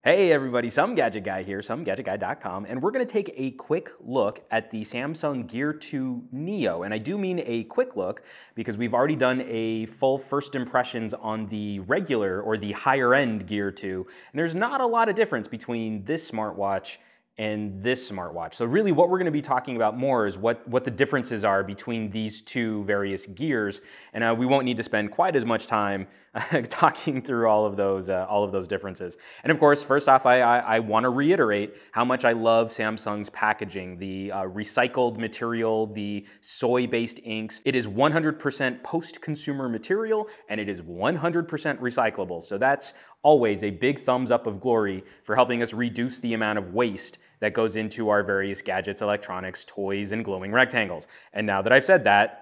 Hey everybody, Some Gadget Guy here, somegadgetguy.com, and we're going to take a quick look at the Samsung Gear 2 Neo. And I do mean a quick look because we've already done a full first impressions on the regular or the higher end Gear 2, and there's not a lot of difference between this smartwatch and this smartwatch. So really what we're going to be talking about more is what the differences are between these two various gears, and we won't need to spend quite as much time talking through all of those differences. And of course, first off, I want to reiterate how much I love Samsung's packaging, the recycled material, the soy-based inks. It is 100% post-consumer material, and it is 100% recyclable. So that's always a big thumbs up of glory for helping us reduce the amount of waste that goes into our various gadgets, electronics, toys, and glowing rectangles. And now that I've said that,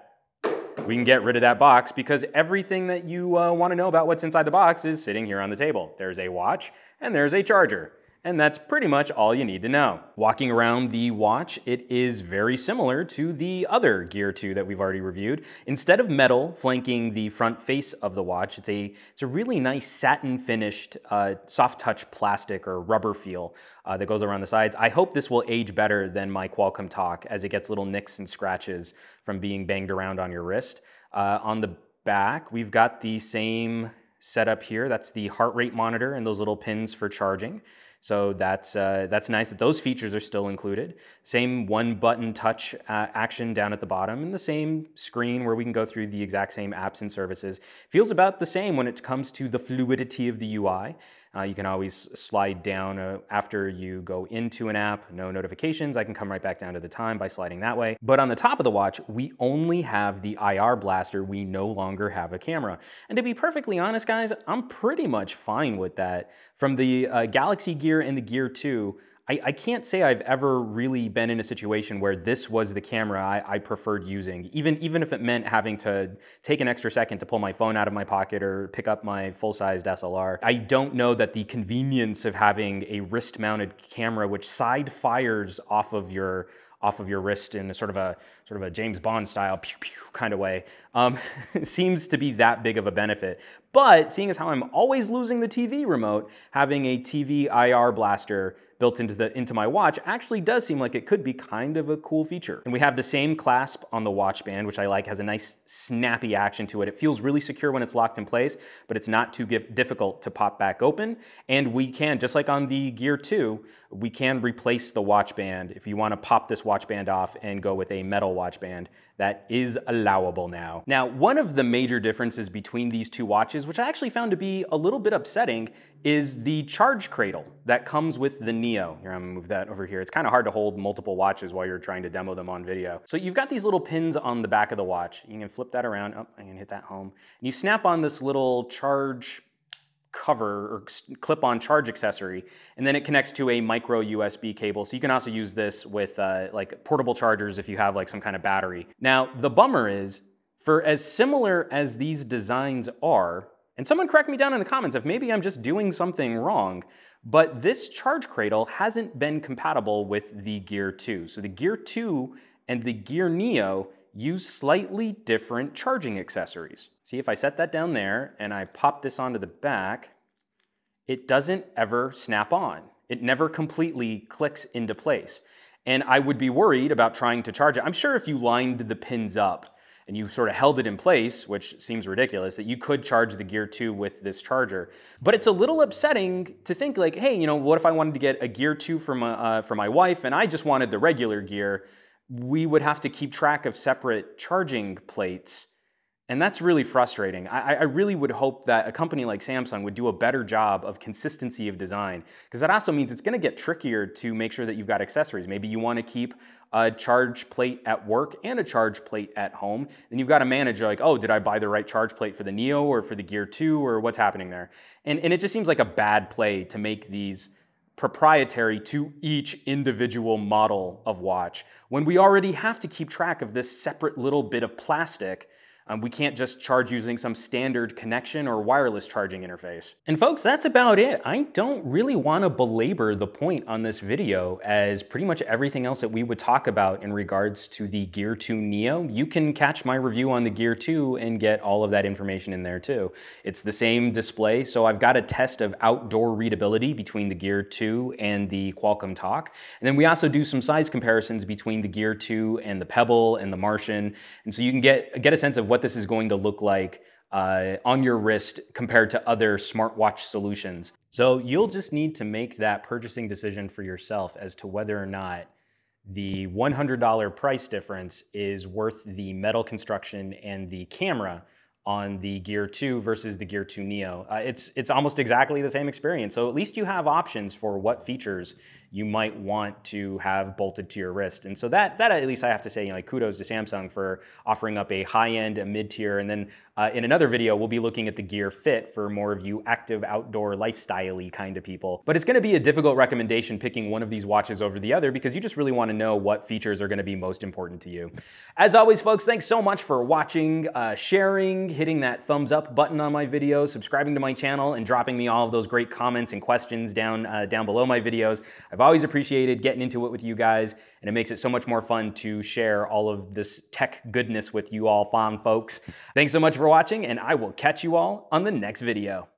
we can get rid of that box because everything that you want to know about what's inside the box is sitting here on the table. There's a watch and there's a charger. And that's pretty much all you need to know. Walking around the watch, it is very similar to the other Gear 2 that we've already reviewed. Instead of metal flanking the front face of the watch, it's a really nice satin finished soft touch plastic or rubber feel that goes around the sides. I hope this will age better than my Qualcomm Talk as it gets little nicks and scratches from being banged around on your wrist. On the back, we've got the same setup here. That's the heart rate monitor and those little pins for charging. So that's nice that those features are still included. Same one button touch action down at the bottom and the same screen where we can go through the exact same apps and services. Feels about the same when it comes to the fluidity of the UI. You can always slide down after you go into an app, no notifications. I can come right back down to the time by sliding that way. But on the top of the watch, we only have the IR blaster. We no longer have a camera. And to be perfectly honest, guys, I'm pretty much fine with that. From the Galaxy Gear and the Gear 2, I can't say I've ever really been in a situation where this was the camera I preferred using, even if it meant having to take an extra second to pull my phone out of my pocket or pick up my full-sized SLR. I don't know that the convenience of having a wrist-mounted camera which side fires off of your wrist in a sort of a James Bond style pew pew kind of way seems to be that big of a benefit. But seeing as how I'm always losing the TV remote, having a TV IR blaster built into my watch actually does seem like it could be kind of a cool feature. And we have the same clasp on the watch band, which I like, has a nice snappy action to it. It feels really secure when it's locked in place, but it's not too difficult to pop back open. And we can, just like on the Gear 2, we can replace the watch band if you want to pop this watch band off and go with a metal watch band. That is allowable now. Now, one of the major differences between these two watches, which I actually found to be a little bit upsetting, is the charge cradle that comes with the Neo. Here, I'm gonna move that over here. It's kind of hard to hold multiple watches while you're trying to demo them on video. So you've got these little pins on the back of the watch. You can flip that around. Oh, I can hit that home. And you snap on this little charge cover or clip-on charge accessory, and then it connects to a micro USB cable. So you can also use this with like portable chargers if you have like some kind of battery. Now, the bummer is, for as similar as these designs are, and someone correct me down in the comments if maybe I'm just doing something wrong, but this charge cradle hasn't been compatible with the Gear 2. So the Gear 2 and the Gear Neo use slightly different charging accessories. See, if I set that down there and I pop this onto the back, it doesn't ever snap on. It never completely clicks into place. And I would be worried about trying to charge it. I'm sure if you lined the pins up and you sort of held it in place, which seems ridiculous, that you could charge the Gear 2 with this charger. But it's a little upsetting to think like, hey, you know, what if I wanted to get a Gear 2 for my wife and I just wanted the regular Gear? We would have to keep track of separate charging plates. And that's really frustrating. I really would hope that a company like Samsung would do a better job of consistency of design, because that also means it's gonna get trickier to make sure that you've got accessories. Maybe you wanna keep a charge plate at work and a charge plate at home, and you've got to manage like, oh, did I buy the right charge plate for the Neo or for the Gear 2 or what's happening there? And it just seems like a bad play to make these proprietary to each individual model of watch when we already have to keep track of this separate little bit of plastic We can't just charge using some standard connection or wireless charging interface. And folks, that's about it. I don't really want to belabor the point on this video, as pretty much everything else that we would talk about in regards to the Gear 2 Neo, you can catch my review on the Gear 2 and get all of that information in there too. It's the same display, so I've got a test of outdoor readability between the Gear 2 and the Qualcomm Talk. And then we also do some size comparisons between the Gear 2 and the Pebble and the Martian. And so you can get a sense of what this is going to look like on your wrist compared to other smartwatch solutions. So you'll just need to make that purchasing decision for yourself as to whether or not the $100 price difference is worth the metal construction and the camera on the Gear 2 versus the Gear 2 Neo. It's almost exactly the same experience, so at least you have options for what features you might want to have bolted to your wrist. And so that at least I have to say, like, kudos to Samsung for offering up a high-end, a mid-tier, and then in another video, we'll be looking at the Gear Fit for more of you active, outdoor, lifestyle-y kind of people. But it's gonna be a difficult recommendation picking one of these watches over the other, because you just really wanna know what features are gonna be most important to you. As always, folks, thanks so much for watching, sharing, hitting that thumbs up button on my videos, subscribing to my channel, and dropping me all of those great comments and questions down below my videos. I've always appreciated getting into it with you guys, and it makes it so much more fun to share all of this tech goodness with you all fun folks. Thanks so much for watching, and I will catch you all on the next video.